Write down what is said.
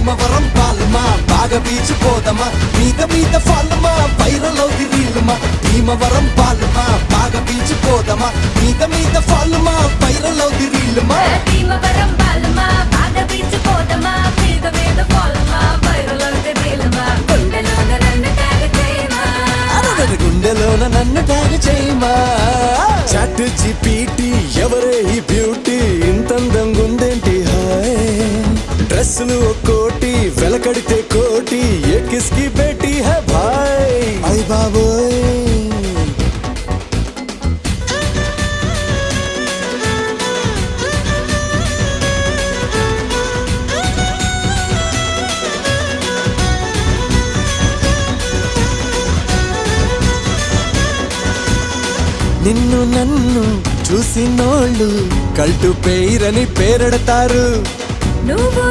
భీమవరం పాలమా బాగా బీచిపోదమా మీద మీద ఫాలమా వైరల్ అవుది రీలుమా భీమవరం పాలమా బాగా బీచిపోదమా మీద మీద ఫాలమా వైరల్ అవుది రీలుమా భీమవరం పాలమా బాగా బీచిపోదమా మీద మీద ఫాలమా వైరల్ అవుది రీలుమా గుండెలోన నన్ను ట్యాగ్ చేయమా చాట్ జీపీటీ ఎవరే ఈ బ్యూటీ ఇంతందంగా ఉందేంటి హాయ్ డ్రెస్సులు ఒక్కోటి వెలకడితే కోటి ఏ కిస్కి బేటీ హై భాయ్ అయ్ బాబోయ్ నిన్ను నన్ను చూసినోళ్ళు కల్టు పేరని పేరెడతారు నువ్వు